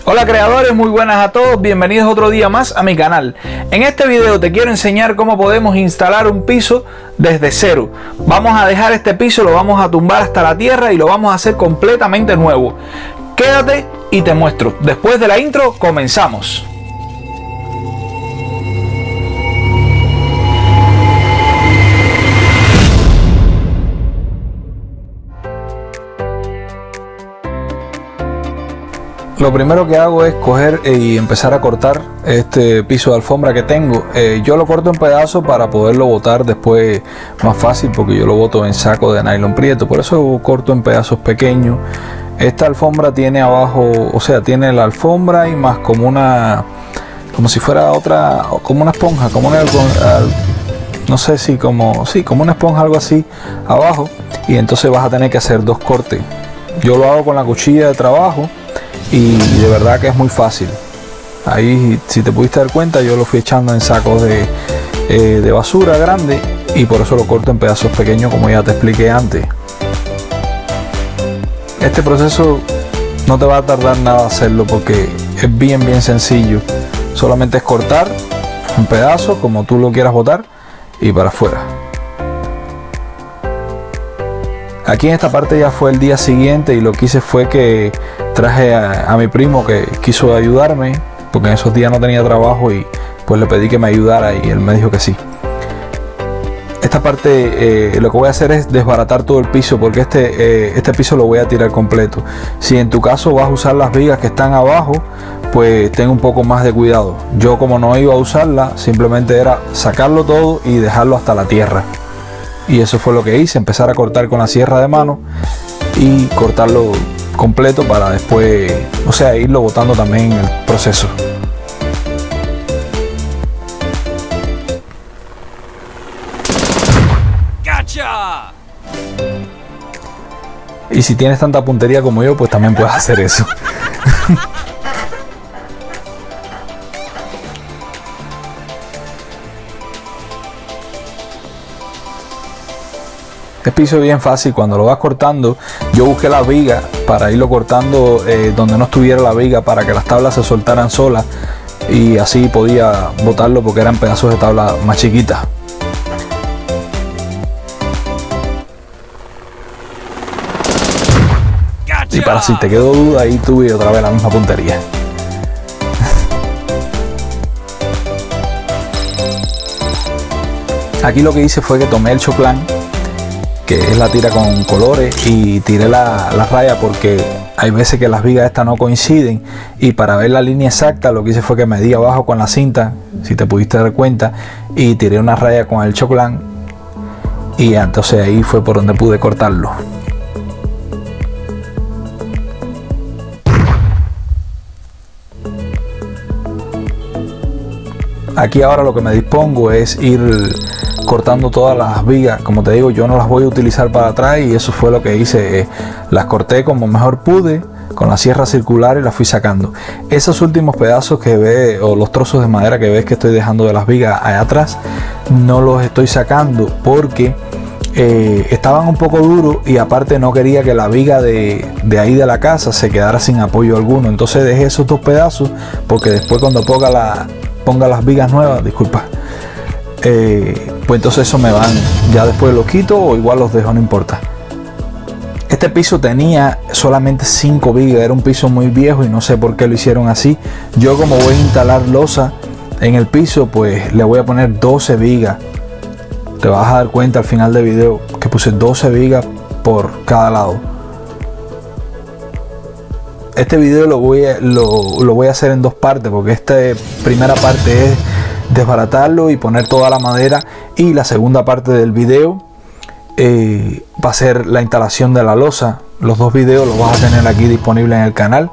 Hola creadores, muy buenas a todos, bienvenidos otro día más a mi canal. En este video te quiero enseñar cómo podemos instalar un piso desde cero. Vamos a dejar este piso, lo vamos a tumbar hasta la tierra y lo vamos a hacer completamente nuevo. Quédate y te muestro. Después de la intro, comenzamos. Lo primero que hago es coger y empezar a cortar este piso de alfombra que tengo. Yo lo corto en pedazos para poderlo botar después más fácil, porque yo lo boto en saco de nylon prieto. Por eso corto en pedazos pequeños. Esta alfombra tiene abajo, o sea, tiene la alfombra y más como una, como si fuera otra, como una esponja, como una, no sé si como una esponja, algo así abajo. Y entonces vas a tener que hacer dos cortes. Yo lo hago con la cuchilla de trabajo. Y de verdad que es muy fácil. Ahí, si te pudiste dar cuenta, yo lo fui echando en sacos de basura grande, y por eso lo corto en pedazos pequeños, como ya te expliqué antes. Este proceso no te va a tardar nada hacerlo, porque es bien sencillo. Solamente es cortar en pedazos como tú lo quieras botar y para afuera. Aquí en esta parte ya fue el día siguiente, y lo que hice fue que traje a mi primo, que quiso ayudarme porque en esos días no tenía trabajo, y pues le pedí que me ayudara y él me dijo que sí. Esta parte lo que voy a hacer es desbaratar todo el piso, porque este piso lo voy a tirar completo. Si en tu caso vas a usar las vigas que están abajo, pues ten un poco más de cuidado. Yo, como no iba a usarla, simplemente era sacarlo todo y dejarlo hasta la tierra. Y eso fue lo que hice, empezar a cortar con la sierra de mano y cortarlo completo para después, o sea, irlo botando también en el proceso. ¡Gacha! Y si tienes tanta puntería como yo, pues también puedes hacer eso. Este piso es bien fácil. Cuando lo vas cortando, yo busqué la viga para irlo cortando donde no estuviera la viga, para que las tablas se soltaran solas, y así podía botarlo porque eran pedazos de tabla más chiquitas. Y para si te quedó duda, ahí tuve otra vez la misma puntería. Aquí lo que hice fue que tomé el choclán, que es la tira con colores, y tiré la raya, porque hay veces que las vigas estas no coinciden, y para ver la línea exacta lo que hice fue que medí abajo con la cinta, si te pudiste dar cuenta, y tiré una raya con el choclán, y entonces ahí fue por donde pude cortarlo. Aquí ahora lo que me dispongo es ir cortando todas las vigas. Como te digo, yo no las voy a utilizar para atrás, y eso fue lo que hice. Las corté como mejor pude con la sierra circular y las fui sacando. Esos últimos pedazos que ves, o los trozos de madera que ves que estoy dejando de las vigas allá atrás, no los estoy sacando porque estaban un poco duros, y aparte no quería que la viga de ahí de la casa se quedara sin apoyo alguno. Entonces dejé esos dos pedazos, porque después cuando ponga las vigas nuevas, disculpa, pues entonces eso me van, ya después los quito o igual los dejo, no importa. Este piso tenía solamente 5 vigas, era un piso muy viejo y no sé por qué lo hicieron así. Yo, como voy a instalar losa en el piso, pues le voy a poner 12 vigas. Te vas a dar cuenta al final del video que puse 12 vigas por cada lado. Este video lo voy a hacer en dos partes, porque esta primera parte es desbaratarlo y poner toda la madera, y la segunda parte del video va a ser la instalación de la losa. Los dos videos los vas a tener aquí disponibles en el canal.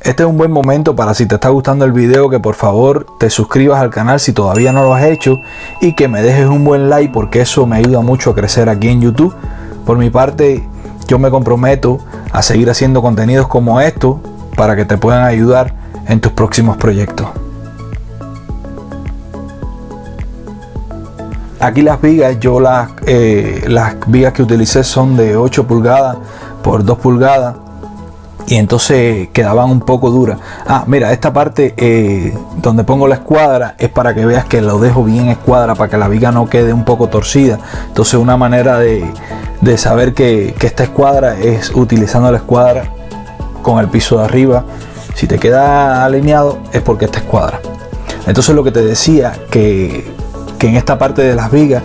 Este es un buen momento para, si te está gustando el video, que por favor te suscribas al canal si todavía no lo has hecho, y que me dejes un buen like, porque eso me ayuda mucho a crecer aquí en YouTube. Por mi parte, yo me comprometo a seguir haciendo contenidos como estos para que te puedan ayudar en tus próximos proyectos. Aquí las vigas, yo las vigas que utilicé son de 8 pulgadas por 2 pulgadas. y entonces quedaban un poco duras. Mira, esta parte donde pongo la escuadra es para que veas que lo dejo bien escuadra, para que la viga no quede un poco torcida. Entonces una manera de saber que esta escuadra es utilizando la escuadra con el piso de arriba. Si te queda alineado es porque esta escuadra. Entonces lo que te decía, que en esta parte de las vigas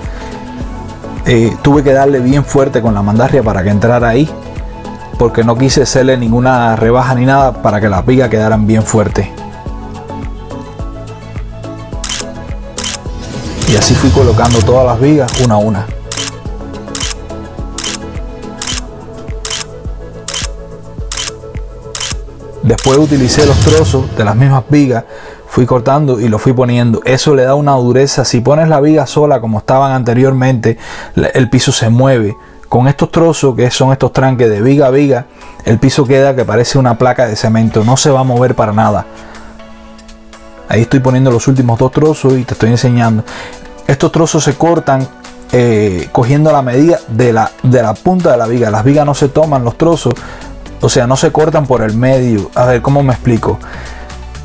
tuve que darle bien fuerte con la mandarria para que entrara ahí, porque no quise hacerle ninguna rebaja ni nada, para que las vigas quedaran bien fuertes. Y así fui colocando todas las vigas una a una. Después utilicé los trozos de las mismas vigas, fui cortando y lo fui poniendo. Eso le da una dureza. Si pones la viga sola como estaban anteriormente, el piso se mueve. Con estos trozos, que son estos tranques de viga a viga, el piso queda que parece una placa de cemento, no se va a mover para nada. Ahí estoy poniendo los últimos 2 trozos y te estoy enseñando. Estos trozos se cortan cogiendo la medida de la punta de la viga. Las vigas no se toman los trozos, o sea, no se cortan por el medio. A ver, ¿cómo me explico?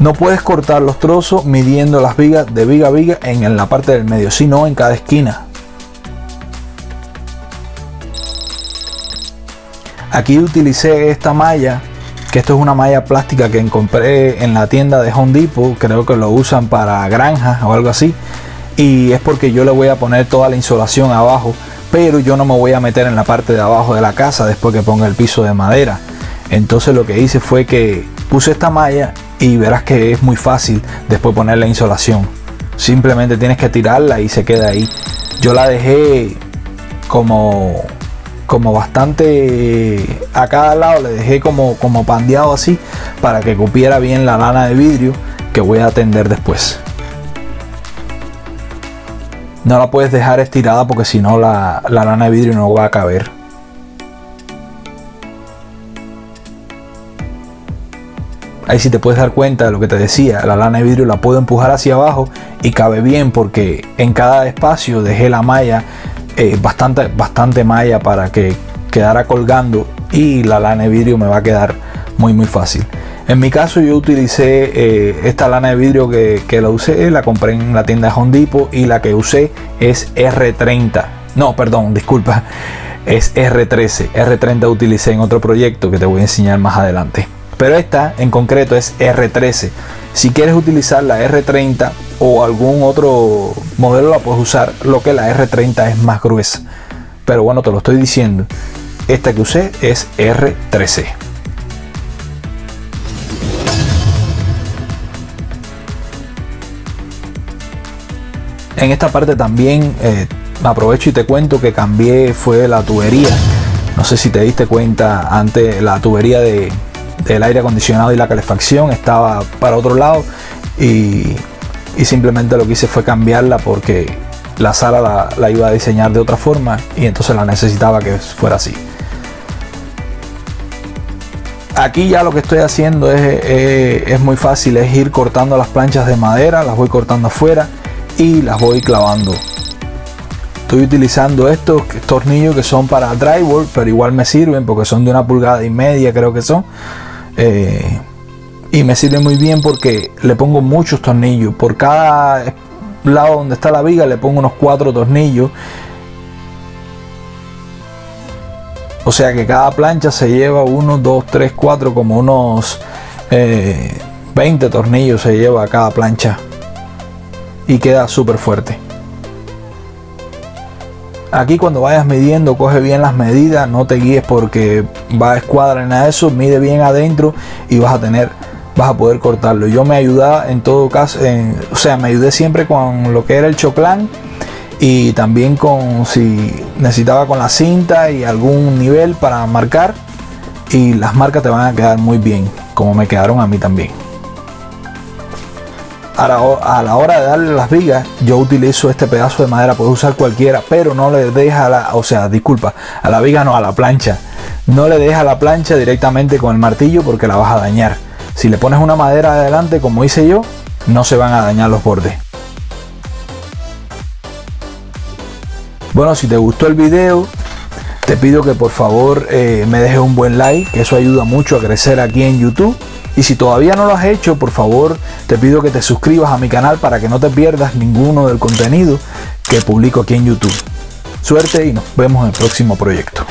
No puedes cortar los trozos midiendo las vigas de viga a viga en la parte del medio, sino en cada esquina. Aquí utilicé esta malla, que esto es una malla plástica que compré en la tienda de Home Depot. Creo que lo usan para granjas o algo así. Y es porque yo le voy a poner toda la insolación abajo, pero yo no me voy a meter en la parte de abajo de la casa después que ponga el piso de madera. Entonces lo que hice fue que puse esta malla y verás que es muy fácil después poner la insolación. Simplemente tienes que tirarla y se queda ahí. Yo la dejé como bastante a cada lado, le dejé como pandeado así, para que cupiera bien la lana de vidrio que voy a tender después. No la puedes dejar estirada porque si no la lana de vidrio no va a caber. Ahí sí te puedes dar cuenta de lo que te decía, la lana de vidrio la puedo empujar hacia abajo y cabe bien, porque en cada espacio dejé la malla, bastante malla, para que quedara colgando, y la lana de vidrio me va a quedar muy fácil. En mi caso yo utilicé esta lana de vidrio que la usé, la compré en la tienda de Home Depot, y la que usé es R30. No, perdón, disculpa, es R13. R30 utilicé en otro proyecto que te voy a enseñar más adelante. Pero esta en concreto es R13. Si quieres utilizar la R30 o algún otro modelo, la puedes usar, lo que la R30 es más gruesa. Pero bueno, te lo estoy diciendo. Esta que usé es R13. En esta parte también aprovecho y te cuento que cambié fue la tubería. No sé si te diste cuenta, antes la tubería del aire acondicionado y la calefacción estaba para otro lado, y simplemente lo que hice fue cambiarla porque la sala la iba a diseñar de otra forma y entonces la necesitaba que fuera así. Aquí ya lo que estoy haciendo es muy fácil, es ir cortando las planchas de madera, las voy cortando afuera y las voy clavando. Estoy utilizando estos tornillos que son para drywall, pero igual me sirven porque son de 1,5 pulgadas, creo que son. Y me sirve muy bien porque le pongo muchos tornillos. Por cada lado donde está la viga le pongo unos 4 tornillos. O sea que cada plancha se lleva 1, 2, 3, 4, como unos 20 tornillos se lleva cada plancha. Y queda súper fuerte. Aquí cuando vayas midiendo, coge bien las medidas, no te guíes porque va a escuadra en eso, mide bien adentro y vas a poder cortarlo. Yo me ayudaba en todo caso, me ayudé siempre con lo que era el choclán, y también con si necesitaba con la cinta y algún nivel para marcar, y las marcas te van a quedar muy bien, como me quedaron a mí también. A la hora de darle las vigas, yo utilizo este pedazo de madera, puedes usar cualquiera, pero no le dejes a la viga no, a la plancha. No le dejes a la plancha directamente con el martillo porque la vas a dañar. Si le pones una madera adelante como hice yo, no se van a dañar los bordes. Bueno, si te gustó el video, Te pido que por favor me dejes un buen like, que eso ayuda mucho a crecer aquí en YouTube. Y si todavía no lo has hecho, por favor te pido que te suscribas a mi canal para que no te pierdas ninguno del contenido que publico aquí en YouTube. Suerte y nos vemos en el próximo proyecto.